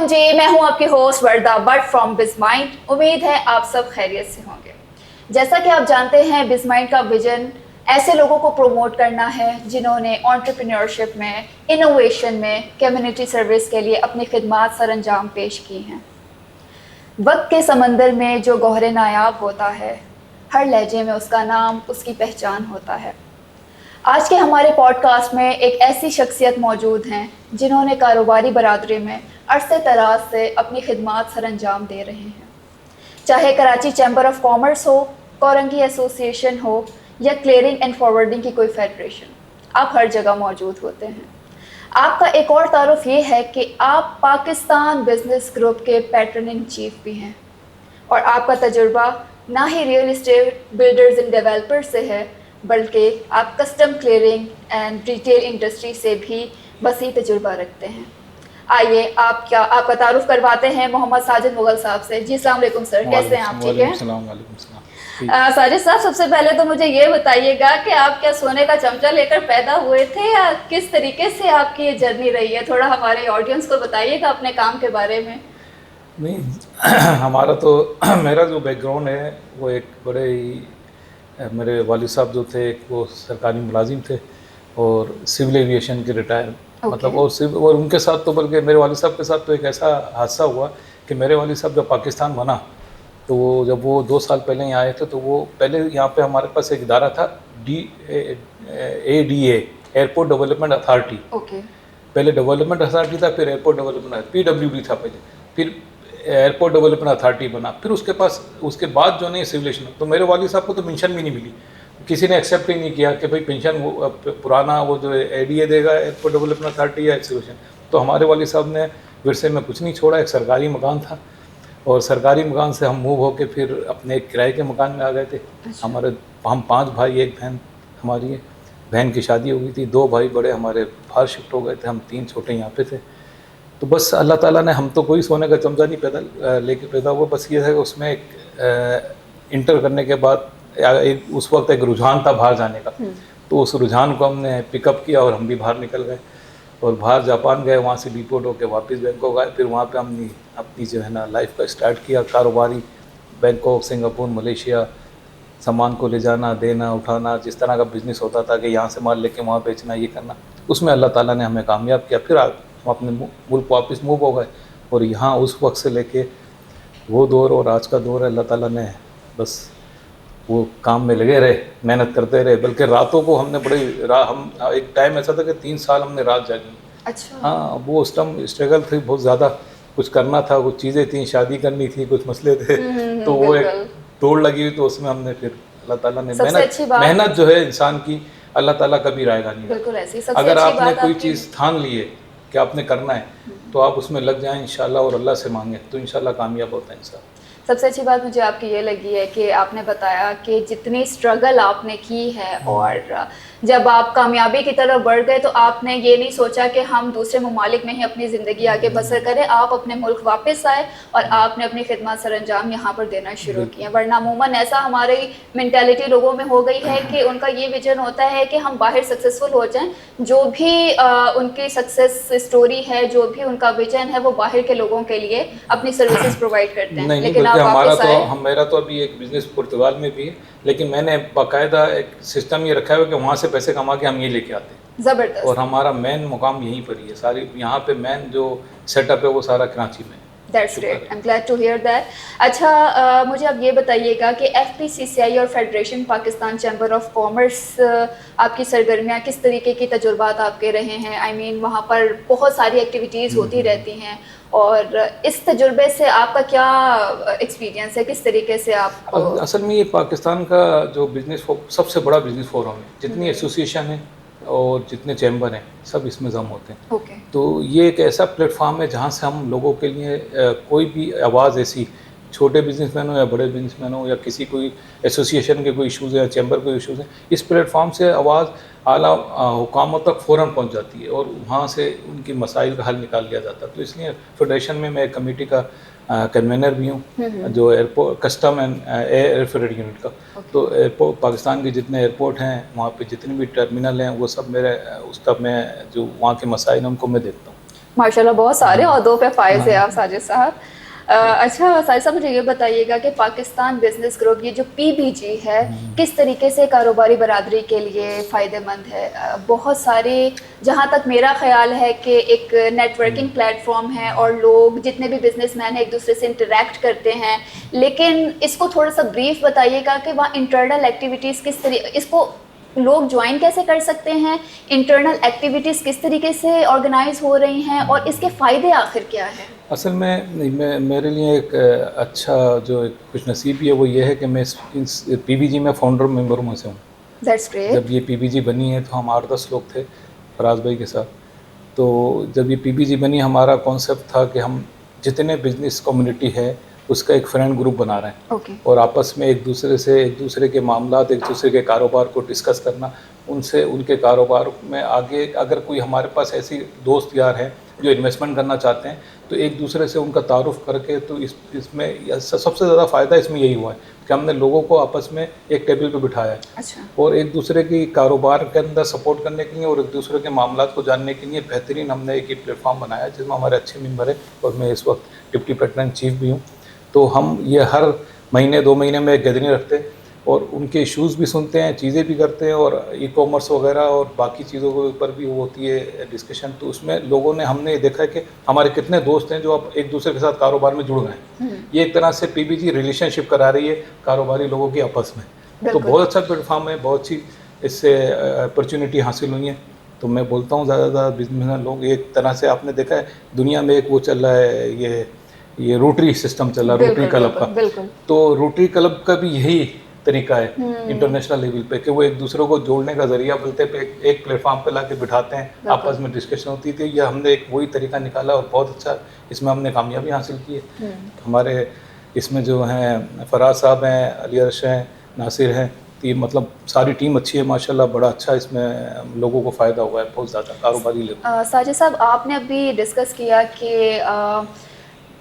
वालेकुम जी, मैं हूं आपकी होस्ट वर्दा बट फ्रॉम बिजमाइंड। उम्मीद है आप सब खैरियत से होंगे। जैसा कि आप जानते हैं, बिजमाइंड का विजन ऐसे लोगों को प्रमोट करना है जिन्होंने एंटरप्रेन्योरशिप में, इनोवेशन में, कम्युनिटी सर्विस के लिए अपनी खिदमात सरअंजाम पेश की हैं। वक्त के समंदर में जो गौहर नायाब होता है, हर लहजे में उसका नाम, उसकी पहचान होता है। आज के हमारे पॉडकास्ट में एक ऐसी शख्सियत मौजूद हैं जिन्होंने कारोबारी बरादरी में अरसे दराज से अपनी खिदमात सरअंजाम दे रहे हैं। चाहे कराची चैम्बर ऑफ कॉमर्स हो, कोरंगी एसोसिएशन हो या क्लियरिंग एंड फॉरवर्डिंग की कोई फेडरेशन, आप हर जगह मौजूद होते हैं। आपका एक और तारुफ ये है कि आप पाकिस्तान बिजनेस ग्रुप के पैटर्न इन चीफ भी हैं, और आपका तजुर्बा ना ही real estate builders and developer से है, बल्कि आप custom clearing and retail industry से भी वसी तजुर्बा रखते हैं। आइए आपका तारुफ करवाते हैं मोहम्मद साजिद मुगल साहब से। जी अस्सलाम वालेकुम सर, कैसे हैं आप? ठीक है। साजिद साहब, सबसे पहले तो मुझे ये बताइएगा कि आप क्या सोने का चमचा लेकर पैदा हुए थे या किस तरीके से आपकी ये जर्नी रही है? थोड़ा हमारे ऑडियंस को बताइएगा अपने काम के बारे में। नहीं हमारा तो मेरा जो बैकग्राउंड है वो एक बड़े ही, मेरे वालिद साहब जो थे वो सरकारी मुलाजिम थे और सिविल एविएशन के रिटायर, मतलब और उनके साथ तो, बल्कि मेरे वालिद साहब के साथ तो एक ऐसा हादसा हुआ कि मेरे वालिद साहब जब पाकिस्तान बना तो जब वो 2 साल पहले यहाँ आए थे तो वो पहले यहाँ पे हमारे पास एक इदारा था ADA, एयरपोर्ट डेवलपमेंट अथॉरिटी। पहले डेवलपमेंट अथॉरिटी था, फिर एयरपोर्ट डेवलपमेंट, PWD था पहले, फिर एयरपोर्ट डेवलपमेंट अथॉरिटी बना, फिर उसके बाद जो नहीं सिविलेशन। तो मेरे वालिद साहब को तो पेंशन भी नहीं मिली, किसी ने एक्सेप्ट ही नहीं किया कि भाई पेंशन वो पुराना वो जो ADA देगा, एयरपोर्ट डेवलपमेंट अथॉरिटी या सिविलेशन। तो हमारे वालिद साहब ने विरसे में कुछ नहीं छोड़ा, एक सरकारी मकान था और सरकारी मकान से हम मूव होके फिर अपने एक किराए के मकान में आ गए थे। हम 5 भाई, एक बहन हमारी है। बहन की शादी हो गई थी, 2 भाई बड़े हमारे बाहर शिफ्ट हो गए थे, हम 3 छोटे यहाँ पे थे। तो बस अल्लाह ताला ने, हम तो कोई सोने का चमचा नहीं लेके पैदा हुआ, बस ये है कि उसमें एक इंटर करने के बाद उस वक्त एक रुझान था बाहर जाने का, तो उस रुझान को हमने पिकअप किया और हम भी बाहर निकल गए और बाहर जापान गए, वहाँ से डिपोर्ट होकर वापस बैंकॉक आए। फिर वहाँ पे हमने अपनी जो है ना लाइफ का स्टार्ट किया, कारोबारी, बैंकॉक, सिंगापुर, मलेशिया, सामान को ले जाना, देना, उठाना, जिस तरह का बिज़नेस होता था कि यहाँ से माल लेके वहाँ बेचना, ये करना, उसमें अल्लाह ताला ने हमें कामयाब किया। फिर हम अपने मुल्क वापस मूव हो गए और यहाँ उस वक्त से लेके वो दौर और आज का दौर है, अल्लाह ताला ने बस वो काम में लगे रहे, मेहनत करते रहे, बल्कि रातों को हमने हम एक टाइम ऐसा था कि 3 साल हमने रात जागी। अच्छा। हाँ, वो उस टाइम स्ट्रगल थी बहुत ज़्यादा, कुछ करना था, कुछ चीज़ें थी, शादी करनी थी, कुछ मसले थे, तो वो एक दौड़ लगी हुई, तो उसमें हमने फिर अल्लाह ताला ने मेहनत जो है इंसान की, अल्लाह ताला कभी रायगा नहीं। बिल्कुल ऐसी अगर आपने कोई चीज़ ठान ली है कि आपने करना है तो आप उसमें लग जाएं इंशाल्लाह और अल्लाह से मांगें तो इंशाल्लाह कामयाब होता है इंसान। सबसे अच्छी बात मुझे आपकी ये लगी है कि आपने बताया कि जितनी स्ट्रगल आपने की है और जब आप कामयाबी की तरफ बढ़ गए तो आपने ये नहीं सोचा कि हम दूसरे ममालिक में ही अपनी ज़िंदगी आगे बसर करें। आप अपने मुल्क वापस आए और आपने अपनी खिदमत सरअंजाम यहाँ पर देना शुरू किया। वरना अमूमन ऐसा हमारी मेंटालिटी लोगों में हो गई है कि उनका ये विजन होता है कि हम बाहर सक्सेसफुल हो जाएं, जो भी उनकी सक्सेस स्टोरी है, जो भी उनका विजन है, वो बाहर के लोगों के लिए अपनी सर्विसेज प्रोवाइड करते हैं। लेकिन मेरा तो अभी एक बिज़नेस पुर्तगाल में भी है, लेकिन मैंने बाकायदा एक सिस्टम ये रखा है कि वहाँ से पैसे कमा के हम ये लेके आते हैं। ज़बरदस्त। और हमारा मेन मुकाम यहीं पर ही है, सारी यहाँ पे मेन जो सेटअप है वो सारा कराची में। That's great. I'm glad to hear that. अच्छा, मुझे अब ये बताइएगा कि FPCCI और federation Pakistan chamber of commerce आपकी सरगर्मियाँ किस तरीके की तजुर्बात आपके रहे हैं? I mean, वहाँ पर बहुत सारी एक्टिविटीज़ होती रहती हैं और इस तजुर्बे से आपका क्या एक्सपीरियंस है, किस तरीके से आप? असल में ये पाकिस्तान का जो बिज़नेस सबसे बड़ा बिज़नेस फोरम है, जितनी एसोसिएशन है और जितने चैम्बर हैं सब इसमें जम होते हैं। तो ये एक ऐसा प्लेटफॉर्म है जहाँ से हम लोगों के लिए कोई भी आवाज़ ऐसी, छोटे बिजनेसमैन हो या बड़े बिजनेसमैन हो या किसी कोई एसोसिएशन के कोई इश्यूज़ हैं या चैम्बर कोई इश्यूज़ हैं, इस प्लेटफॉर्म से आवाज़ आला हुकामों तक फ़ौरन पहुँच जाती है और वहाँ से उनकी मसाइल का हल निकाल लिया जाता है। तो इसलिए फेडरेशन में मैं एक कमेटी का कन्वेनर भी हूँ, जो airport custom and air unit का। तो एयरपोर्ट पाकिस्तान के जितने एयरपोर्ट हैं वहाँ पे जितने भी टर्मिनल हैं वो सब मेरे उसका मैं जो वहाँ के मसाइल हैं उनको मैं देखता हूँ। माशाल्लाह बहुत सारे ओहदों पे फायज है आप साजिद साहब। अच्छा साजिद साहब, मुझे ये बताइएगा कि पाकिस्तान बिजनेस ग्रुप, ये जो PBG है, किस तरीके से कारोबारी बरादरी के लिए फ़ायदेमंद है? बहुत सारे, जहाँ तक मेरा ख्याल है कि एक नेटवर्किंग प्लेटफॉर्म है और लोग जितने भी बिजनेसमैन हैं एक दूसरे से इंटरेक्ट करते हैं, लेकिन इसको थोड़ा सा ब्रीफ बताइएगा कि वहाँ इंटरनल एक्टिविटीज़ किस तरीके, इसको लोग ज्वाइन कैसे कर सकते हैं, इंटरनल एक्टिविटीज़ किस तरीके से ऑर्गेनाइज हो रही हैं और इसके फ़ायदे आखिर क्या है? असल में मेरे लिए एक अच्छा जो एक खुश नसीबी है वो ये है कि मैं इस PBG में फाउंडर मेंबरों में से हूँ। That's great. जब ये PBG बनी है तो हम 8-10 लोग थे फराज भाई के साथ। तो जब ये PBG बनी, हमारा कॉन्सेप्ट था कि हम जितने बिजनेस कम्युनिटी है उसका एक फ्रेंड ग्रुप बना रहे हैं। ओके। और आपस में एक दूसरे के मामलात, एक दूसरे के कारोबार को डिस्कस करना, उनसे उनके कारोबार में आगे, अगर कोई हमारे पास ऐसी दोस्त यार हैं जो इन्वेस्टमेंट करना चाहते हैं तो एक दूसरे से उनका तारुफ करके, तो इसमें सबसे ज़्यादा फ़ायदा इसमें यही हुआ है कि हमने लोगों को आपस में एक टेबल पे बिठाया है। अच्छा। और एक दूसरे की कारोबार के अंदर सपोर्ट करने के लिए और एक दूसरे के मामलात को जानने के लिए बेहतरीन हमने एक प्लेटफॉर्म बनाया है जिसमें हमारे अच्छे मेंबर हैं और मैं इस वक्त डिप्टी पैटर्न चीफ भी हूँ। तो हम ये हर महीने 2 महीने में गैदरिंग रखते हैं और उनके इश्यूज़ भी सुनते हैं, चीज़ें भी करते हैं, और ई-कॉमर्स वगैरह और बाकी चीज़ों के ऊपर भी होती है डिस्कशन। तो उसमें लोगों ने, हमने ये देखा है कि हमारे कितने दोस्त हैं जो अब एक दूसरे के साथ कारोबार में जुड़ गए हैं। ये एक तरह से PBG रिलेशनशिप करा रही है कारोबारी लोगों की आपस में। तो बहुत अच्छा प्लेटफॉर्म है, बहुत सी इससे अपॉर्चुनिटी हासिल हुई है। तो मैं बोलता हूँ ज़्यादा बिजनेस लोग, एक तरह से आपने देखा है दुनिया में एक वो चल रहा है, ये रोटरी सिस्टम चल रहा है, रोटरी क्लब का। तो रोटरी क्लब का भी यही तरीका है इंटरनेशनल लेवल पे कि वो एक दूसरे को जोड़ने का जरिया बोलते पे एक प्लेटफॉर्म पे लाके बिठाते हैं, आपस में डिस्कशन होती थी। ये हमने एक वही तरीका निकाला और बहुत अच्छा इसमें हमने कामयाबी हासिल की है। हमारे इसमें जो हैं फराज साहब हैं, अली अर्श हैं, नासिर हैं, तो ये मतलब सारी टीम अच्छी है माशाल्लाह। बड़ा अच्छा इसमें लोगों को फ़ायदा हुआ है बहुत ज़्यादा कारोबारी लेवल। साजिद साहब, आपने अभी डिस्कस किया कि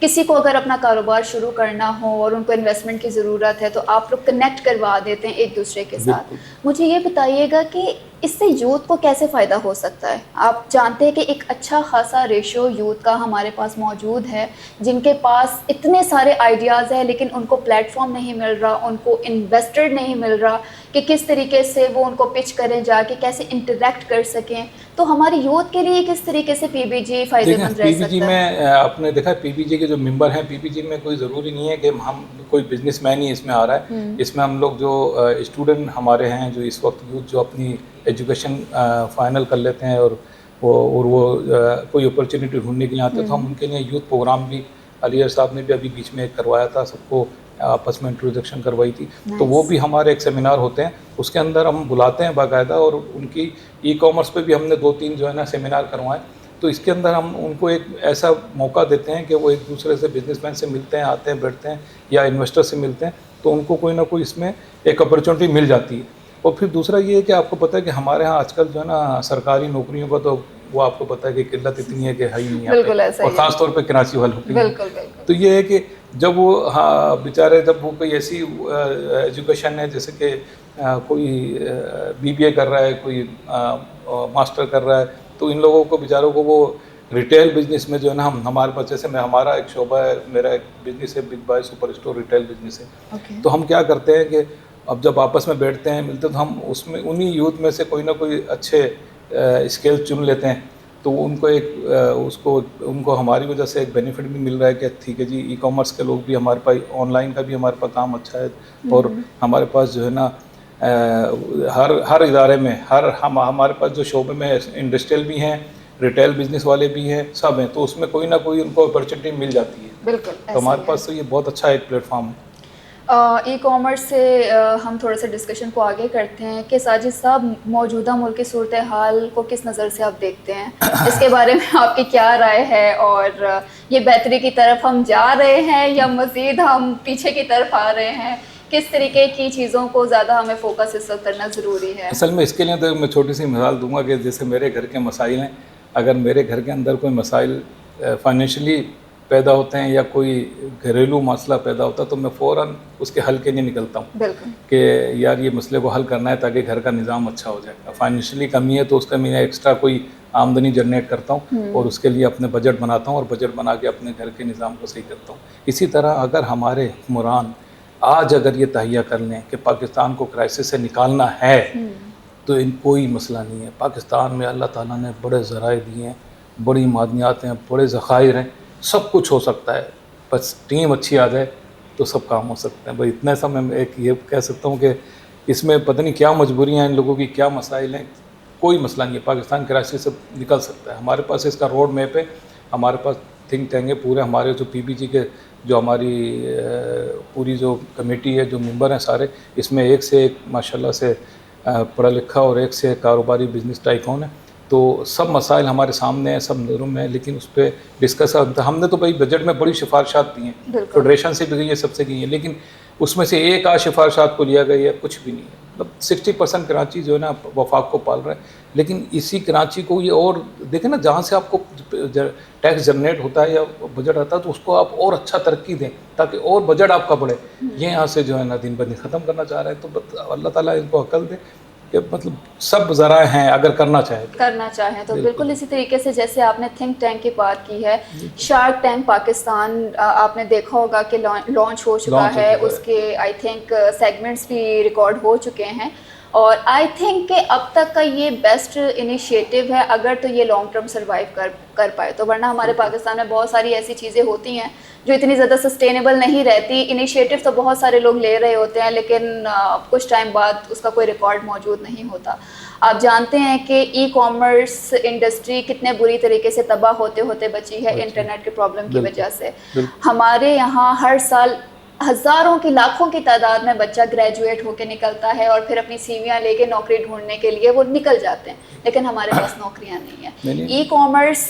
किसी को अगर अपना कारोबार शुरू करना हो और उनको इन्वेस्टमेंट की ज़रूरत है तो आप लोग कनेक्ट करवा देते हैं एक दूसरे के साथ। मुझे ये बताइएगा कि इससे यूथ को कैसे फ़ायदा हो सकता है? आप जानते हैं कि एक अच्छा खासा रेशो यूथ का हमारे पास मौजूद है जिनके पास इतने सारे आइडियाज़ हैं लेकिन उनको प्लेटफॉर्म नहीं मिल रहा, उनको इन्वेस्टर नहीं मिल रहा कि किस तरीके से वो उनको पिच करें, जाके कैसे इंटरेक्ट कर सकें। तो हमारी यूथ के लिए किस तरीके से PBG फ़ायदेमंद रह सकता है? PBG में आपने देखा PBG के जो मेंबर हैं, PBG में कोई ज़रूरी नहीं है कि हम कोई बिजनेसमैन ही इसमें आ रहा है। इसमें हम लोग जो स्टूडेंट हमारे हैं, जो इस वक्त यूथ जो अपनी एजुकेशन फाइनल कर लेते हैं और वो कोई अपॉर्चुनिटी ढूंढने के लिए आते हैं, तो हम उनके लिए यूथ प्रोग्राम भी अलियर साहब ने भी अभी बीच में करवाया था, सबको आपस में इंट्रोडक्शन करवाई थी। तो वो भी हमारे एक सेमिनार होते हैं, उसके अंदर हम बुलाते हैं बाकायदा, और उनकी ई-कॉमर्स पे भी हमने 2-3 जो है ना सेमिनार करवाएं। तो इसके अंदर हम उनको एक ऐसा मौका देते हैं कि वो एक दूसरे से बिजनेसमैन से मिलते हैं, आते हैं, बैठते हैं, या इन्वेस्टर से मिलते हैं, तो उनको कोई ना कोई इसमें एक अपॉर्चुनिटी मिल जाती है। और फिर दूसरा ये है कि आपको पता है कि हमारे यहाँ आजकल जो है ना सरकारी नौकरियों का तो वो आपको पता है कि किल्लत इतनी है कि है ही नहीं, और ख़ास तौर पे कराची वालों की। तो ये है कि जब वो बेचारे, जब वो कोई ऐसी एजुकेशन है जैसे कि कोई BBA कर रहा है, कोई मास्टर कर रहा है, तो इन लोगों को बेचारों को वो रिटेल बिजनेस में जो है ना, हमारे पास जैसे हमारा एक शोबा है, मेरा एक बिजनेस है, big by super store retail business है। तो हम क्या करते हैं कि अब जब आपस में बैठते हैं, मिलते हैं, तो हम उसमें उन्हीं यूथ में से कोई ना कोई अच्छे स्किल चुन लेते हैं। तो उनको उनको हमारी वजह से एक बेनिफिट भी मिल रहा है कि ठीक है जी, ई-कॉमर्स के लोग भी हमारे पास, ऑनलाइन का भी हमारे पास काम अच्छा है, और हमारे पास जो है ना हर इदारे में हमारे पास जो शोबे में इंडस्ट्रियल भी हैं, रिटेल बिजनेस वाले भी हैं, सब हैं, तो उसमें कोई ना कोई उनको अपॉर्चुनिटी मिल जाती है। बिल्कुल। तो हमारे पास तो ये बहुत अच्छा एक प्लेटफॉर्म है। ई-कॉमर्स से हम थोड़ा सा डिस्कशन को आगे करते हैं कि साजिद साहब, मौजूदा मुल्क की सूरत हाल को किस नज़र से आप देखते हैं? इसके बारे में आपकी क्या राय है, और ये बेहतरी की तरफ हम जा रहे हैं या मज़ीद हम पीछे की तरफ आ रहे हैं? किस तरीके की चीज़ों को ज़्यादा हमें फोकस इस वक्त करना ज़रूरी है? असल में इसके लिए तो मैं छोटी सी मिसाल दूंगा कि जैसे मेरे घर के मसाइल हैं, अगर मेरे घर के अंदर कोई मसाइल फाइनेंशियली पैदा होते हैं या कोई घरेलू मसला पैदा होता है, तो मैं फ़ौरन उसके हल के लिए निकलता हूँ कि यार ये मसले को हल करना है ताकि घर का निज़ाम अच्छा हो जाए। फाइनेंशियली कमी है तो उसका मैं एक्स्ट्रा कोई आमदनी जनरेट करता हूँ और उसके लिए अपने बजट बनाता हूँ और बजट बना के अपने घर के निज़ाम को सही करता हूँ। इसी तरह अगर हमारे हुक्मरान आज अगर ये तहैया कर लें कि पाकिस्तान को क्राइसिस से निकालना है तो इन कोई मसला नहीं है। पाकिस्तान में अल्लाह ताला ने बड़े ज़राए दिए हैं, बड़ी मादनियात हैं, बड़े ज़खायर हैं, सब कुछ हो सकता है, बस टीम अच्छी आ जाए तो सब काम हो सकते हैं। भाई इतना सा मैं एक ये कह सकता हूँ कि इसमें पता नहीं क्या मजबूरियाँ हैं इन लोगों की, क्या मसाइल हैं, कोई मसला नहीं है। पाकिस्तान क्राइसिस से निकल सकता है। हमारे पास इसका रोड मैप है, हमारे पास थिंक टैंक है पूरे, हमारे जो PBG के जो हमारी पूरी जो कमेटी है, जो मेंबर हैं सारे, इसमें एक से एक माशाल्लाह से पढ़ा लिखा और एक से एक कारोबारी बिजनेस टाइकून है। तो सब मसाइल हमारे सामने हैं, सब नज़रों में है, लेकिन उस पर डिस्कस हमने तो भाई बजट में बड़ी सिफारिशात दी हैं, फेडरेशन से भी गई है, सबसे गई है, लेकिन उसमें से एक आध सिफारिशात को लिया गया है, कुछ भी नहीं है। मतलब 60% कराची जो है ना वफाक को पाल रहा है, लेकिन इसी कराची को ये और देखें ना, जहाँ से आपको टैक्स जनरेट होता है या बजट आता है तो उसको आप और अच्छा तरक्की दें ताकि और बजट आपका बढ़े। ये यहाँ से जो है ना दिन ब दिन ख़त्म करना चाह रहे हैं। तो अल्लाह ताला इनको अकल दे कि मतलब सब ज़रा हैं अगर करना चाहें तो बिल्कुल इसी तरीके से जैसे आपने थिंक टैंक की बात की है, शार्क टैंक पाकिस्तान आपने देखा होगा कि लॉन्च हो चुका है, उसके आई थिंक सेगमेंट्स भी रिकॉर्ड हो चुके हैं और आई थिंक कि अब तक का ये बेस्ट इनिशिएटिव है अगर तो ये लॉन्ग टर्म सर्वाइव कर पाए तो, वरना हमारे पाकिस्तान में बहुत सारी ऐसी चीज़ें होती हैं जो इतनी ज़्यादा सस्टेनेबल नहीं रहती। इनिशिएटिव तो बहुत सारे लोग ले रहे होते हैं लेकिन कुछ टाइम बाद उसका कोई रिकॉर्ड मौजूद नहीं होता। आप जानते हैं कि ई-कॉमर्स इंडस्ट्री कितने बुरी तरीके से तबाह होते होते बची है इंटरनेट के प्रॉब्लम की वजह से। हमारे यहाँ हर साल हज़ारों की लाखों की तादाद में बच्चा ग्रेजुएट होकर निकलता है और फिर अपनी सीवियाँ लेके नौकरी ढूंढने के लिए वो निकल जाते हैं, लेकिन हमारे पास नौकरियाँ नहीं हैं। ई-कॉमर्स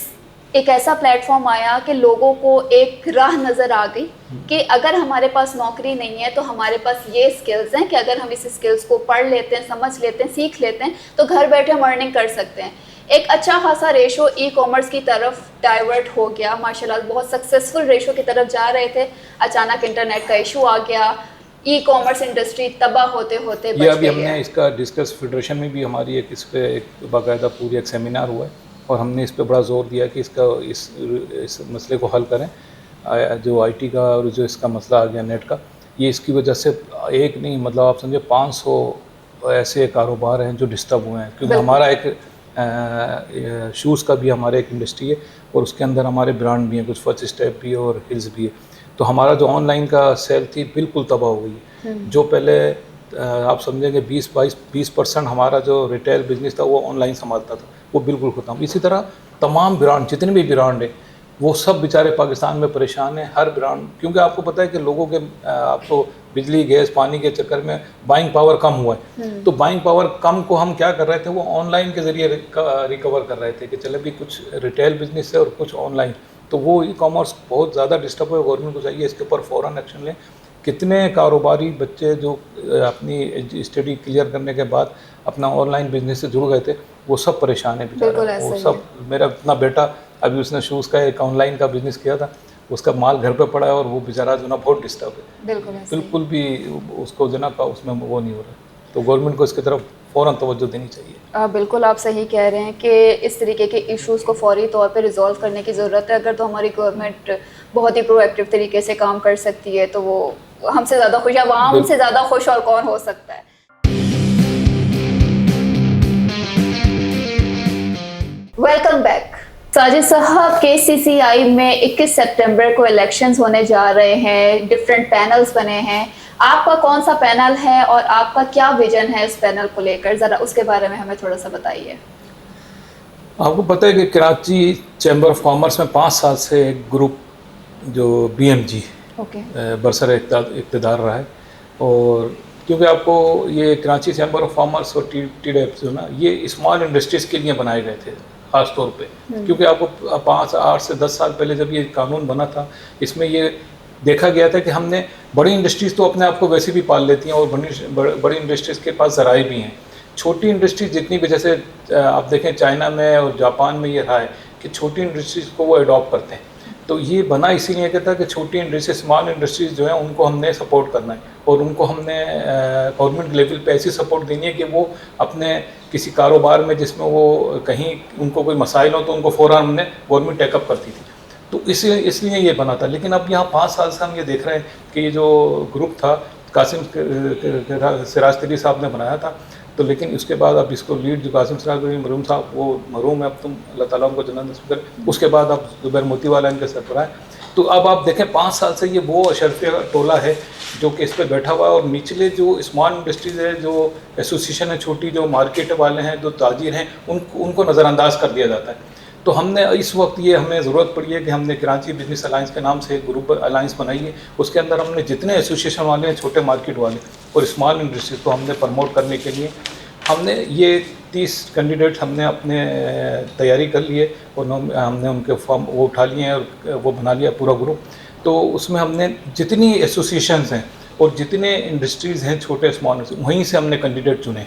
एक ऐसा प्लेटफॉर्म आया कि लोगों को एक राह नज़र आ गई कि अगर हमारे पास नौकरी नहीं है तो हमारे पास ये स्किल्स हैं कि अगर हम इस स्किल्स को पढ़ लेते हैं, समझ लेते हैं, सीख लेते हैं तो घर बैठे हम अर्निंग कर सकते हैं। एक अच्छा खासा रेशो ई-कॉमर्स की तरफ डाइवर्ट हो गया, माशाल्लाह बहुत सक्सेसफुल रेशो की तरफ जा रहे थे, अचानक इंटरनेट का इशू आ गया, ई-कॉमर्स इंडस्ट्री तबाह होते होते बच गई। अभी हमने इसका डिस्कस फेडरेशन में भी हमारी इस पर एक बाकायदा पूरी एक सेमिनार हुआ है और हमने इस पर बड़ा ज़ोर दिया कि इस मसले को हल करें। जो IT का और जो इसका मसला आ गया नेट का, ये इसकी वजह से एक नहीं मतलब आप समझे 500 ऐसे कारोबार हैं जो डिस्टर्ब हुए हैं, क्योंकि हमारा एक शूज़ का भी हमारा एक इंडस्ट्री है और उसके अंदर हमारे ब्रांड भी हैं, कुछ फर्स्ट स्टेप भी है और हिल्स भी है। तो हमारा जो ऑनलाइन का सेल थी बिल्कुल तबाह हो गई है। जो पहले आप समझेंगे 20% हमारा जो रिटेल बिजनेस था वो ऑनलाइन संभालता था, वो बिल्कुल ख़त्म। इसी तरह तमाम ब्रांड, जितने भी ब्रांड हैं, वो सब बेचारे पाकिस्तान में परेशान हैं। हर ब्रांड, क्योंकि आपको पता है कि लोगों के आपको बिजली गैस पानी के चक्कर में बाइंग पावर कम हुआ है, तो बाइंग पावर कम को हम क्या कर रहे थे, वो ऑनलाइन के ज़रिए रिकवर कर रहे थे कि चले भी कुछ रिटेल बिजनेस है और कुछ ऑनलाइन। तो वो ई-कॉमर्स बहुत ज़्यादा डिस्टर्ब हुआ। गवर्नमेंट को चाहिए इसके ऊपर फ़ौरन एक्शन लें। कितने कारोबारी बच्चे जो अपनी स्टडी क्लियर करने के बाद अपना ऑनलाइन बिजनेस से जुड़ गए थे, वो सब परेशान है बेचारा। वो सब, मेरा अपना बेटा अभी उसने शूज़ का एक ऑनलाइन का बिज़नेस किया था, उसका माल घर पे पड़ा है और वो बेचारा जो ना बहुत डिस्टर्ब है, बिल्कुल भी उसको जो ना उसमें वो नहीं हो रहा। तो गवर्नमेंट को इसकी तरफ फ़ौरन तवज्जो देनी चाहिए। बिल्कुल आप सही कह रहे हैं कि इस तरीके के इश्यूज़ को फौरी तौर पे रिजॉल्व करने की ज़रूरत है। अगर तो हमारी गवर्नमेंट बहुत ही प्रोएक्टिव तरीके से काम कर सकती है तो वो हमसे ज़्यादा खुश, आवाम से ज़्यादा खुश और कौन हो सकता है। Welcome back. साजिद साहब, KCCI में 21 सितंबर को इलेक्शंस होने जा रहे हैं, डिफरेंट पैनल्स बने हैं। आपका कौन सा पैनल है और आपका क्या विजन है इस पैनल को लेकर, ज़रा उसके बारे में हमें थोड़ा सा बताइए। आपको पता है कि कराची चैम्बर ऑफ कॉमर्स में 5 साल से एक ग्रुप जो BMG बरसर इक़्तिदार रहा है, और क्योंकि आपको ये कराची चैम्बर ऑफ कॉमर्स और TDF जो ना, ये स्मॉल इंडस्ट्रीज़ के लिए बनाए गए थे ख़ास तौर पे। क्योंकि आपको 5, 8 से 10 साल पहले जब ये कानून बना था, इसमें ये देखा गया था कि हमने बड़ी इंडस्ट्रीज़ तो अपने आप को वैसे भी पाल लेती हैं और बड़ी इंडस्ट्रीज़ के पास ज़राए भी हैं। छोटी इंडस्ट्रीज़ जितनी भी, जैसे आप देखें चाइना में और जापान में ये रहा है कि छोटी इंडस्ट्रीज़ को वो अडॉप्ट करते हैं, तो ये बना इसीलिए कहता है कि छोटी इंडस्ट्री, स्मॉल इंडस्ट्रीज जो है उनको हमने सपोर्ट करना है और उनको हमने गवर्नमेंट लेवल पे ऐसी सपोर्ट देनी है कि वो अपने किसी कारोबार में जिसमें वो कहीं उनको कोई मसाइल हो तो उनको फ़ौरन हमने गवर्नमेंट टेकअप करती थी। तो इसलिए ये बना था। लेकिन अब यहाँ 5 साल से हम ये देख रहे हैं कि ये जो ग्रुप था कासिम सिराज तरीन साहब ने बनाया था, तो लेकिन उसके बाद अब इसको लीड जो कासिम सिराज मरूम साहब, वो मरूम है, अब तुम अल्लाह ताला उनको जन्नत नसीब करे। उसके बाद अब जुबैर मोती वाला इनके सरबराह है। तो अब आप देखें 5 साल से ये वो अशरफिया टोला है जो कि इस पर बैठा हुआ है और निचले जो स्मॉल इंडस्ट्रीज़ है, जो एसोसिएशन है छोटी, जो मार्केट वाले हैं, जो ताजिर हैं, उनको नज़रअंदाज कर दिया जाता है। तो हमने इस वक्त ये हमें ज़रूरत पड़ी है कि हमने कराची बिजनेस अलायंस के नाम से एक ग्रुप अलायंस बनाई है। उसके अंदर हमने जितने एसोसिएशन वाले हैं, छोटे मार्केट वाले और स्मॉल इंडस्ट्रीज को हमने प्रमोट करने के लिए हमने ये 30 कैंडिडेट हमने अपने तैयारी कर लिए और हमने उनके फॉर्म वो उठा लिए हैं और वो बना लिया पूरा ग्रुप। तो उसमें हमने जितनी एसोसिएशंस हैं और जितने इंडस्ट्रीज़ हैं छोटे स्मॉल, वहीं से हमने कैंडिडेट चुने।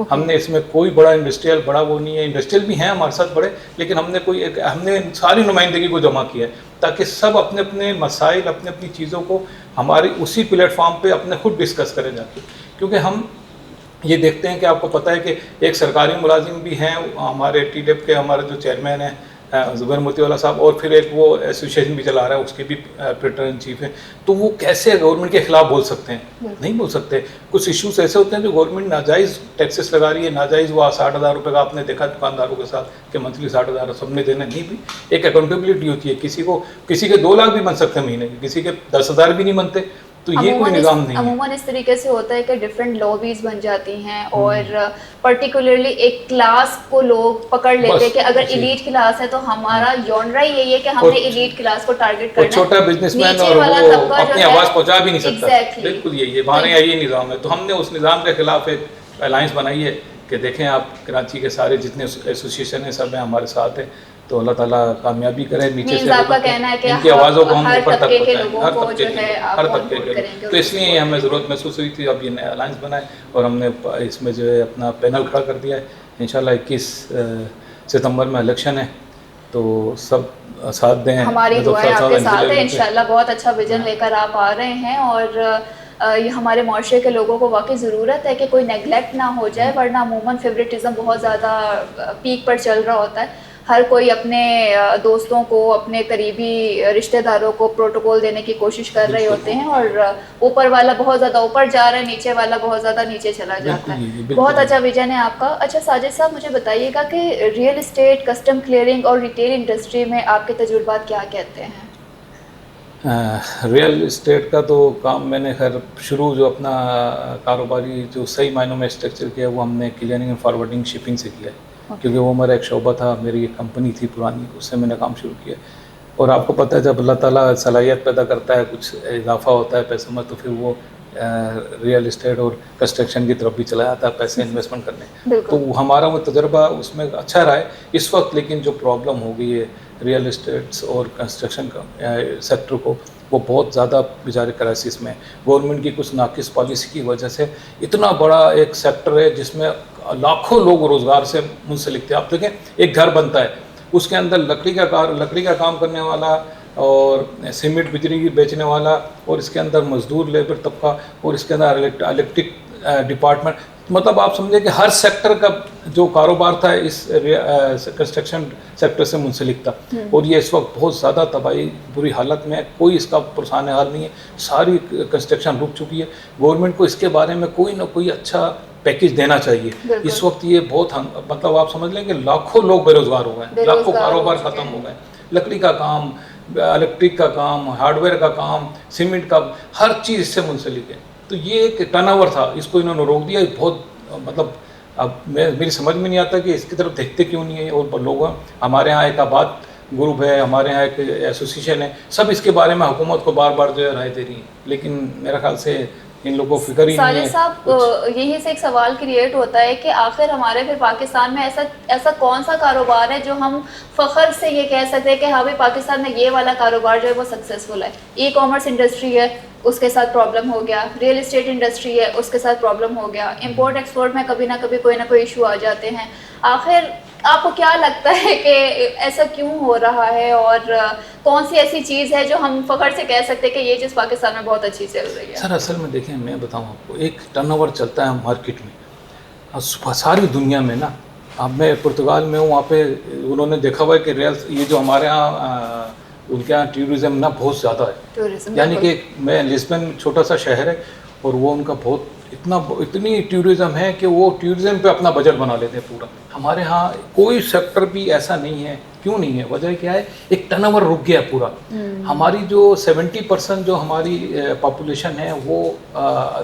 हमने इसमें कोई बड़ा इंडस्ट्रियल बड़ा वो नहीं है, इंडस्ट्रियल भी हैं हमारे साथ बड़े, लेकिन हमने सारी नुमाइंदगी को जमा किया है ताकि सब अपने अपने मसाइल, अपनी अपनी चीज़ों को हमारी उसी प्लेटफॉर्म पे अपने खुद डिस्कस करें जाके। क्योंकि हम ये देखते हैं कि आपको पता है कि एक सरकारी मुलाजिम भी हैं हमारे टीडेप के, हमारे जो चेयरमैन हैं जुबैर मोती वाला साहब, और फिर एक वो एसोसिएशन भी चला रहा है, उसके भी प्रेटर इन चीफ है। तो वो कैसे गवर्नमेंट के खिलाफ बोल सकते हैं? नहीं बोल सकते। कुछ इश्यूज ऐसे होते हैं जो गवर्नमेंट नाजायज़ टैक्सेस लगा रही है, नाजायज़ वो 60,000 रुपये का आपने देखा दुकानदारों के साथ कि मंथली 60,000 सबने देने नहीं भी। एक अकाउंटेबिलिटी होती है। किसी के 2 लाख भी बन सकते हैं महीने के, किसी के 10,000 भी नहीं बनते। तो ये कोई निज़ाम नहीं है। अमूमन इस तरीके से होता है कि डिफरेंट लॉबीज बन जाती हैं और पर्टिकुलरली एक क्लास को लोग पकड़ लेते हैं कि अगर एलीट क्लास है तो हमारा जॉनरा ही यही है कि हमने एलीट क्लास को टारगेट करना है। छोटा बिजनेसमैन और वो अपनी आवाज़ पहुंचा भी नहीं सकता। बिल्कुल यही है, हमारे यहाँ ये निज़ाम है। तो हमने उस निज़ाम के खिलाफ एक अलायंस बनाई है कि देखें आप कराची के सारे जितने एसोसिएशन हैं सब हैं हमारे साथ हैं। तो अल्लाह ताला कामयाबी करे। नीचे से आपका कहना है कि इनकी आवाज़ों को हम ऊपर तक पहुँचाएं, हर तबके के लोग। तो इसलिए हमें ज़रूरत महसूस हुई थी अब ये नया अलायंस बनाए और हमने इसमें जो है अपना पैनल खड़ा कर दिया है। इंशाल्लाह 21 सितंबर में इलेक्शन है, तो सब साथ दें। हमारी दुआएं आपके साथ है। इंशाल्लाह बहुत अच्छा विजन लेकर आप आ रहे हैं और ये हमारे माशरे के लोगों को वाकई ज़रूरत है कि कोई नेगलेक्ट ना हो जाए, वरना अमूमन फेवरेटिज़म बहुत ज़्यादा पीक पर चल रहा होता है। हर कोई अपने दोस्तों को, अपने करीबी रिश्तेदारों को प्रोटोकॉल देने की कोशिश कर रहे होते हैं और ऊपर वाला बहुत ज़्यादा ऊपर जा रहा है, नीचे वाला बहुत ज़्यादा नीचे चला जाता है। बहुत अच्छा विजन है आपका। अच्छा साजिद साहब, मुझे बताइएगा कि रियल इस्टेट, कस्टम क्लियरिंग और रिटेल इंडस्ट्री में आपके तजुर्बात क्या कहते हैं? रियल इस्टेट का तो काम मैंने खैर शुरू जो अपना कारोबारी जो सही मायनों में स्ट्रक्चर किया वो हमने क्लियरिंग एंड फॉरवर्डिंग शिपिंग से किया है। क्योंकि वो मेरा एक शोबा था, मेरी एक कंपनी थी पुरानी, उससे मैंने काम शुरू किया। और आपको पता है जब अल्लाह ताला सलाहियत पैदा करता है, कुछ इजाफा होता है पैसे में, तो फिर वो रियल इस्टेट और कंस्ट्रक्शन की तरफ भी चला जाता है पैसे इन्वेस्टमेंट करने। तो हमारा वो तजर्बा उसमें अच्छा रहा है इस वक्त। लेकिन जो प्रॉब्लम हो गई है रियल इस्टेट्स और कंस्ट्रक्शन का सेक्टर को, वो बहुत ज़्यादा बेचारे क्राइसिस में। गवर्नमेंट की कुछ नाकिस पॉलिसी की वजह से इतना बड़ा एक सेक्टर है जिसमें लाखों लोग रोज़गार से मुंसलिक थे। आप देखें एक घर बनता है, उसके अंदर लकड़ी का काम करने वाला और सीमेंट बिजली बेचने वाला और इसके अंदर मजदूर लेबर तबका और इसके अंदर इलेक्ट्रिक डिपार्टमेंट, मतलब आप समझे कि हर सेक्टर का जो कारोबार था इस कंस्ट्रक्शन सेक्टर से मुंसलिक था। और ये इस वक्त बहुत ज़्यादा तबाही बुरी हालत में है, कोई इसका पुरसान हाल नहीं है, सारी कंस्ट्रक्शन रुक चुकी है। गवर्नमेंट को इसके बारे में कोई ना कोई अच्छा पैकेज देना चाहिए। इस वक्त ये बहुत मतलब आप समझ लें कि लाखों लोग बेरोजगार हो गए, लाखों कारोबार ख़त्म हो गए। लकड़ी का काम, इलेक्ट्रिक का काम, हार्डवेयर का काम, सीमेंट का, हर चीज़ इससे मुंसलिक है। तो ये एक टर्नओवर था, इसको इन्होंने रोक दिया। बहुत मतलब अब मेरी समझ में नहीं आता कि इसकी तरफ देखते क्यों नहीं है। और लोग हमारे यहाँ एक आबाद ग्रुप है, हमारे यहाँ एक एसोसिएशन है, सब इसके बारे में हुकूमत को बार बार जो है राय दे रही है, लेकिन मेरे ख्याल से इन लोगों को फिक्र ही नहीं है। साहब, यही से एक सवाल क्रिएट होता है कि आखिर हमारे फिर पाकिस्तान में ऐसा कौन सा कारोबार है जो हम फ़ख्र से ये कह सकते हैं कि हाँ भाई पाकिस्तान में ये वाला कारोबार जो है वो सक्सेसफुल है? ई कॉमर्स इंडस्ट्री है, उसके साथ प्रॉब्लम हो गया। रियल इस्टेट इंडस्ट्री है, उसके साथ प्रॉब्लम हो गया। इंपोर्ट एक्सपोर्ट में कभी ना कभी कोई ना कोई इशू आ जाते हैं। आखिर आपको क्या लगता है कि ऐसा क्यों हो रहा है, और कौन सी ऐसी चीज़ है जो हम फ़ख्र से कह सकते हैं कि ये चीज़ पाकिस्तान में बहुत अच्छी चल रही है? सर असल में देखें, मैं बताऊं आपको, एक टर्नओवर चलता है मार्केट में सारी दुनिया में ना। अब मैं पुर्तगाल में हूँ, वहाँ पे उन्होंने देखा हुआ है कि रियल ये जो हमारे यहाँ उनके यहाँ टूरिज़्म ना बहुत ज़्यादा है। टूरिज्म, यानी कि मैं लिस्बन छोटा सा शहर है और वो उनका बहुत इतनी टूरिज़्म है कि वो टूरिज़्म पे अपना बजट बना लेते हैं पूरा। हमारे यहाँ कोई सेक्टर भी ऐसा नहीं है। क्यों नहीं है? वजह क्या है? एक टर्नओवर रुक गया पूरा। हमारी जो 70% जो हमारी पॉपुलेशन है वो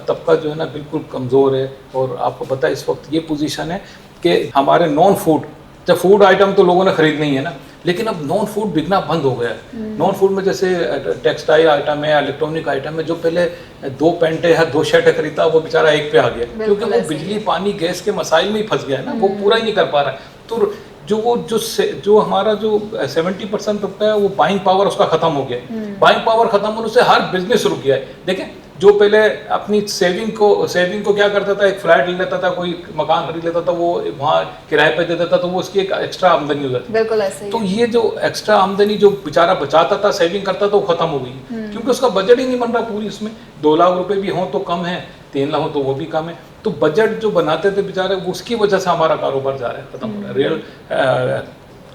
तबका जो है ना बिल्कुल कमज़ोर है। और आपको पता है इस वक्त ये पोजीशन है कि हमारे नॉन फूड, जब फूड आइटम तो लोगों ने खरीदना ही है ना, लेकिन अब नॉन फूड बिकना बंद हो गया है। नॉन फूड में जैसे टेक्सटाइल आइटम है, इलेक्ट्रॉनिक आइटम है, जो पहले 2 पैंटे या 2 शर्ट खरीदता वो बेचारा 1 पे आ गया, क्योंकि वो बिजली पानी गैस के मसाइल में ही फंस गया है ना, वो पूरा ही नहीं कर पा रहा है। तो जो हमारा जो 70% तबका है वो बाइंग पावर उसका खत्म हो गया है। बाइंग पावर खत्म होने से हर बिजनेस रुक गया है। देखें, जो पहले अपनी सेविंग को क्या करता था, एक फ्लैट ले लेता था, कोई मकान खरीद लेता था, वो वहाँ किराए पे दे देता, तो वो उसकी एक एक्स्ट्रा आमदनी हो जाती। बिल्कुल ऐसे ही। तो ये जो एक्स्ट्रा आमदनी जो बेचारा बचाता था, सेविंग करता था, वो खत्म हो गई, क्योंकि उसका बजट ही नहीं बन रहा पूरी। इसमें 2 लाख रुपए भी हों तो कम है, 3 लाख हो तो वो भी कम है। तो बजट जो बनाते थे बेचारे, उसकी वजह से हमारा कारोबार जा रहा है, खत्म हो रहा है।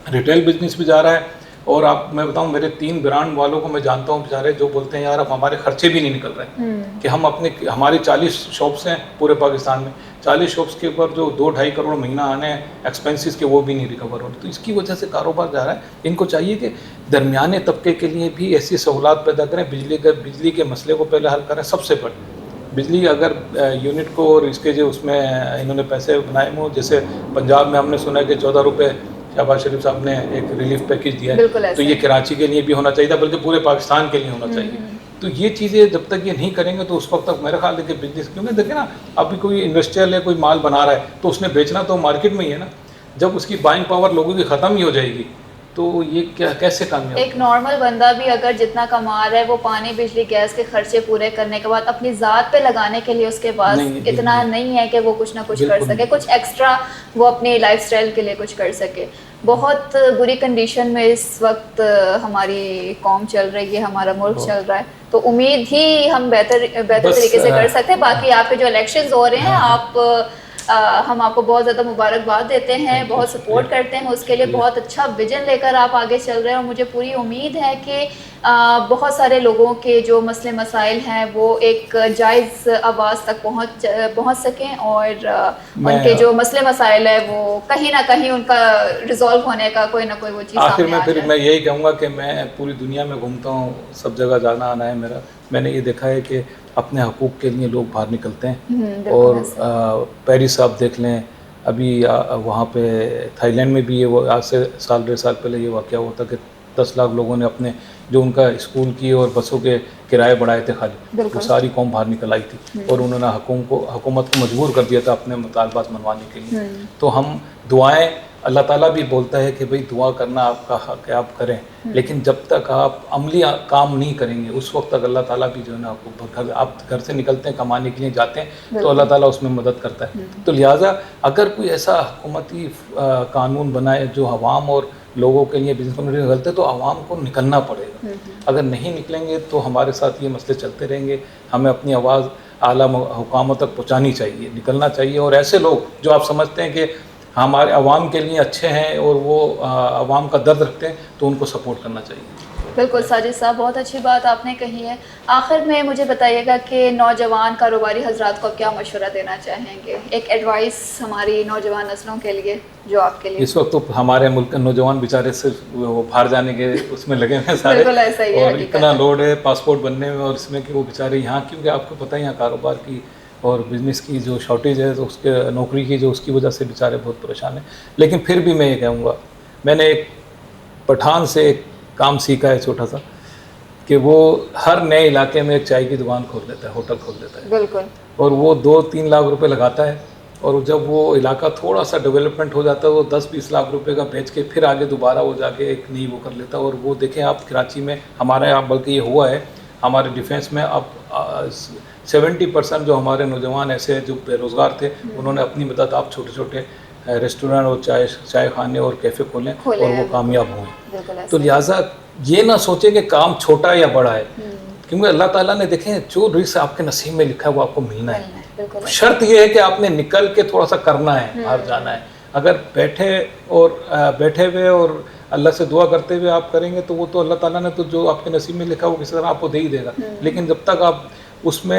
रिटेल बिजनेस भी जा रहा है। और आप मैं बताऊं, मेरे 3 ब्रांड वालों को मैं जानता हूं बेचारे, जो बोलते हैं यार अब हमारे खर्चे भी नहीं निकल रहे हैं कि हम हमारी 40 शॉप्स हैं पूरे पाकिस्तान में, 40 शॉप्स के ऊपर जो 2-2.5 करोड़ महीना आने हैं एक्सपेंसेस के, वो भी नहीं रिकवर हो रहे। तो इसकी वजह से कारोबार जा रहा है। इनको चाहिए कि दरमियाने तबके के लिए भी ऐसी सहूलत पैदा करें, बिजली के मसले को पहले हल करें। सबसे बड़ी बिजली अगर यूनिट को, और इसके जो उसमें इन्होंने पैसे बनाए हो, जैसे पंजाब में हमने सुना है कि 14 रुपये शहबाज शरीफ साहब ने एक रिलीफ पैकेज दिया है, तो ये कराची के लिए भी होना चाहिए था, बल्कि पूरे पाकिस्तान के लिए होना चाहिए। तो ये चीज़ें जब तक ये नहीं करेंगे तो उस वक्त तक मेरा ख्याल है कि बिजनेस, क्योंकि देखिए ना, अभी कोई इंडस्ट्रियल है, कोई माल बना रहा है तो उसने बेचना तो मार्केट में ही है ना। जब उसकी बाइंग पावर लोगों की ख़त्म ही हो जाएगी तो ये कैसे कामयाब? एक नॉर्मल बंदा भी अगर जितना कमा रहा है वो पानी बिजली गैस के खर्चे पूरे करने के बाद अपनी ज़ात पे लगाने के लिए उसके पास इतना नहीं है कि वो कुछ ना कुछ कर सके, कुछ एक्स्ट्रा वो अपने लाइफस्टाइल के लिए कुछ कर सके। बहुत बुरी कंडीशन में इस वक्त हमारी कौम चल रही है, हमारा मुल्क चल रहा है। तो उम्मीद ही हम बेहतर तरीके से कर सकते हैं। बाकी आपके जो इलेक्शंस हो रहे हैं, हम आपको बहुत ज़्यादा मुबारकबाद देते हैं, बहुत सपोर्ट करते हैं उसके लिए। बहुत अच्छा विजन लेकर आप आगे चल रहे हैं और मुझे पूरी उम्मीद है कि बहुत सारे लोगों के जो मसले मसाइल हैं वो एक जायज़ आवाज़ तक पहुँच सकें, और उनके जो मसले मसाइल है वो कहीं ना कहीं उनका रिजॉल्व होने का कोई ना कोई वो चीज़ आखिर में फिर मैं यही कहूँगा कि मैं पूरी दुनिया में घूमता हूँ, सब जगह जाना आना है मेरा। मैंने ये देखा है कि अपने हकूक़ के लिए लोग बाहर निकलते हैं। और पेरिस आप देख लें, अभी वहाँ पे थाईलैंड में भी ये वो आज से 1.5 साल पहले ये वाक़या हुआ था कि 10 लाख लोगों ने अपने जो उनका स्कूल की और बसों के किराए बढ़ाए थे खाली, वो सारी कौम बाहर निकल आई थी और उन्होंने हुकूमत को मजबूर कर दिया था अपने मुतालबात मनवाने के लिए। तो हम दुआएं, अल्लाह ताला भी बोलता है कि भाई दुआ करना आपका हक है, आप करें, लेकिन जब तक आप अमली काम नहीं करेंगे उस वक्त तक अल्लाह ताला भी जो है ना आपको, आप घर से निकलते हैं कमाने के लिए जाते हैं तो अल्लाह ताला उसमें मदद करता है। तो लिहाजा अगर कोई ऐसा हुकूमती कानून बनाए जो अवाम और लोगों के लिए, बिजनेस कम्युनिटी निकलते तो आवाम को निकलना पड़ेगा। अगर नहीं निकलेंगे तो हमारे साथ ये मसले चलते रहेंगे। हमें अपनी आवाज़ आला हुकामों तक पहुँचानी चाहिए, निकलना चाहिए। और ऐसे लोग जो आप समझते हैं कि हमारे अवाम के लिए अच्छे हैं और वो अवाम का दर्द रखते हैं तो उनको सपोर्ट करना चाहिए। बिल्कुल साजिद साहब, बहुत अच्छी बात आपने कही है। आखिर में मुझे बताइएगा कि नौजवान कारोबारी हजरात को क्या मशवरा देना चाहेंगे, एक एडवाइस हमारी नौजवान नस्लों के लिए जो आपके लिए। इस वक्त तो हमारे मुल्क के नौजवान बेचारे सिर्फ वो बाहर जाने के उसमें लगे हुए हैं सारे। बिल्कुल ऐसा ही है, और इतना लोड है पासपोर्ट बनने में और इसमें कि वो बेचारे यहाँ, क्योंकि आपको पता है यहाँ कारोबार की और बिज़नेस की जो शॉर्टेज है तो उसके नौकरी की जो उसकी वजह से बेचारे बहुत परेशान हैं। लेकिन फिर भी मैं ये कहूँगा, मैंने एक पठान से एक काम सीखा है छोटा सा, कि वो हर नए इलाके में एक चाय की दुकान खोल देता है, होटल खोल देता है। बिल्कुल। और वो 2-3 लाख रुपए लगाता है और जब वो इलाका थोड़ा सा डेवलपमेंट हो जाता है वो 10-20 लाख रुपए का बेच के फिर आगे दोबारा वो जाके एक नई वो कर लेता है। और वो देखें आप कराची में हमारे यहाँ, बल्कि ये हुआ है हमारे डिफेंस में, अब 70% जो हमारे नौजवान ऐसे जो बेरोज़गार थे उन्होंने अपनी मदद आप छोटे छोटे रेस्टोरेंट और चाय खाने और कैफ़े खोलें और वो हैं। कामयाब हों। बिल्कुल तो ऐसे। लिहाजा ये ना सोचें कि काम छोटा या बड़ा है, क्योंकि अल्लाह ताला ने देखें जो रिस्क आपके नसीब में लिखा है वो आपको मिलना है। बिल्कुल ऐसे। शर्त ये है कि आपने निकल के थोड़ा सा करना है, बाहर जाना है। अगर बैठे हुए और अल्लाह से दुआ करते हुए आप करेंगे तो वो तो अल्लाह ताला ने तो जो आपके नसीब में लिखा है वो किसी तरह आपको दे ही देगा। लेकिन जब तक आप उसमें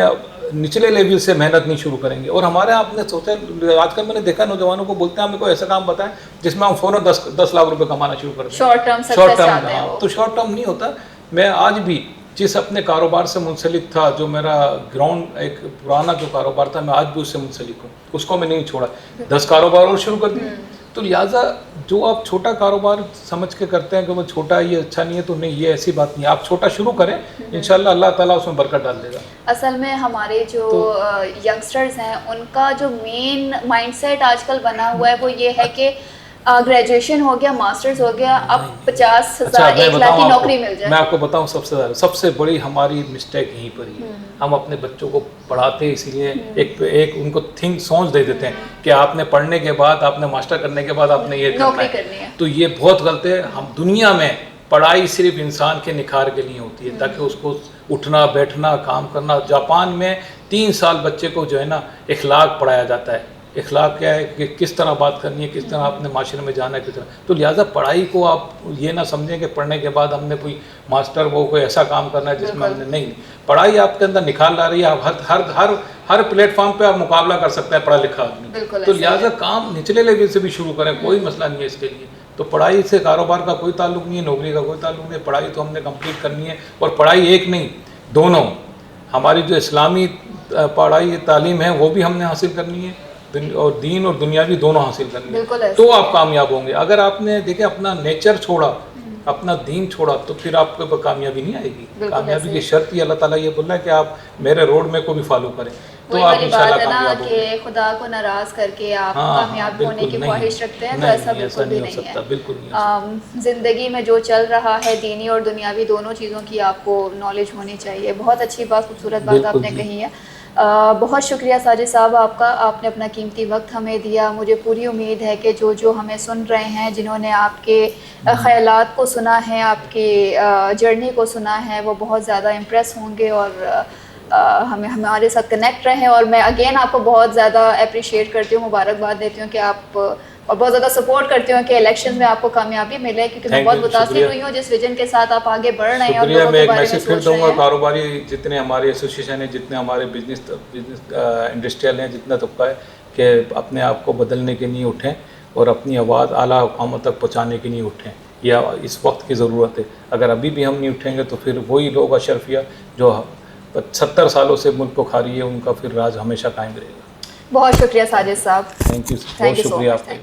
निचले लेवल से मेहनत नहीं शुरू करेंगे, और हमारे यहाँ आपने सोचा, आजकल मैंने देखा नौजवानों को बोलते हैं हमें कोई ऐसा काम बताएं जिसमें हम फ़ौरन 10 लाख रुपए कमाना शुरू कर दें। शॉर्ट टर्म तो शॉर्ट टर्म नहीं होता। मैं आज भी जिस अपने कारोबार से मुंसलिक था, जो मेरा ग्राउंड एक पुराना जो कारोबार था, मैं आज भी उससे मुंसलिक हूँ, उसको मैं नहीं छोड़ा। 10 कारोबार और शुरू कर दिए। तो लिहाजा जो आप छोटा कारोबार समझ के करते हैं कि वो छोटा ये अच्छा नहीं है, तो नहीं, ये ऐसी बात नहीं है। आप छोटा शुरू करें, इंशाल्लाह अल्लाह ताला उसमें बरकत डाल देगा। असल में हमारे जो यंगस्टर्स हैं उनका जो मेन माइंडसेट आजकल बना हुआ है वो ये है कि ग्रेजुएशन हो गया, मास्टर्स हो गया, अब 50,000 1 लाख की नौकरी मिल जाए। मैं आपको बताऊं, सबसे बड़ी हमारी मिस्टेक यहीं पर ही है। हम अपने बच्चों को पढ़ाते इसीलिए एक उनको सोच दे देते हैं कि आपने पढ़ने के बाद, आपने मास्टर करने के बाद आपने ये नौकरी करनी है। तो ये बहुत गलत है। हम दुनिया में पढ़ाई सिर्फ इंसान के निखार के लिए होती है, ताकि उसको उठना बैठना काम करना। जापान में 3 साल बच्चे को जो है ना इखलाक पढ़ाया जाता है। इखलाक क्या है कि किस तरह बात करनी है, किस तरह आपने माशरे में जाना है, किस तरह। तो लिहाजा पढ़ाई को आप ये ना समझें कि पढ़ने के बाद हमने कोई मास्टर वो कोई ऐसा काम करना है जिसमें हमने नहीं। पढ़ाई आपके अंदर निखार ला रही है। आप हर प्लेटफॉर्म पे आप मुकाबला कर सकते हैं पढ़ा लिखा आदमी। तो लिहाजा काम निचले लेवल से भी शुरू करें, कोई मसला नहीं है इसके लिए। तो पढ़ाई से कारोबार का कोई ताल्लुक नहीं है, नौकरी का कोई ताल्लुक नहीं है। पढ़ाई तो हमने कंप्लीट करनी है, और पढ़ाई एक नहीं, दोनों। हमारी जो इस्लामी पढ़ाई तालीम है वो भी हमने हासिल करनी है, और दीन और दुनियावी दोनों हासिल करनी है, तो आप कामयाब होंगे। अगर आपने देखे अपना नेचर छोड़ा, अपना दीन छोड़ा, तो फिर आपको कामयाबी नहीं आएगी। कामयाबी की शर्त ही अल्लाह ताला ये बोल रहा है कि आप मेरे रोड में को भी फॉलो करें, तो आप इंशाल्लाह कामयाब होंगे। खुदा को नाराज करके आप कामयाब होने की ख्वाहिश रखते हैं, तो ऐसा बिल्कुल भी नहीं है। बिल्कुल नहीं। ज़िंदगी में जो चल रहा है, दीनी और दुनियावी दोनों चीज़ों की आपको नॉलेज होनी चाहिए। बहुत अच्छी बात, खूबसूरत बात आपने कही है। बहुत शुक्रिया साजिद साहब आपका, आपने अपना कीमती वक्त हमें दिया। मुझे पूरी उम्मीद है कि जो हमें सुन रहे हैं, जिन्होंने आपके ख़यालात को सुना है, आपकी जर्नी को सुना है, वो बहुत ज़्यादा इम्प्रेस होंगे और हमारे साथ कनेक्ट रहें। और मैं अगेन आपको बहुत ज़्यादा अप्रिशिएट करती हूँ, मुबारकबाद देती हूँ कि आप, और बहुत ज़्यादा सपोर्ट करती हूँ कि इलेक्शन में आपको कामियाबी मिले, क्योंकि मैं बहुत मुतासिर हुई हूँ जिस विजन के साथ आप आगे बढ़ रहे हैं। और मैं एक मैसेज फिर दूंगा, कारोबारी जितने हमारे एसोसिएशन हैं, जितने हमारे बिजनेस इंडस्ट्रियल हैं, जितना तबका है, कि अपने आप को बदलने के लिए उठें और अपनी आवाज़ आला हुकाम तक पहुँचाने के लिए उठें। या इस वक्त की ज़रूरत है। अगर अभी भी हम नहीं उठेंगे तो फिर वही लोग अशरफिया जो 70 सालों से मुल्क को खा रही है, उनका फिर राज हमेशा कायम रहेगा। बहुत शुक्रिया साजिद साहब। थैंक यू, बहुत शुक्रिया आपका।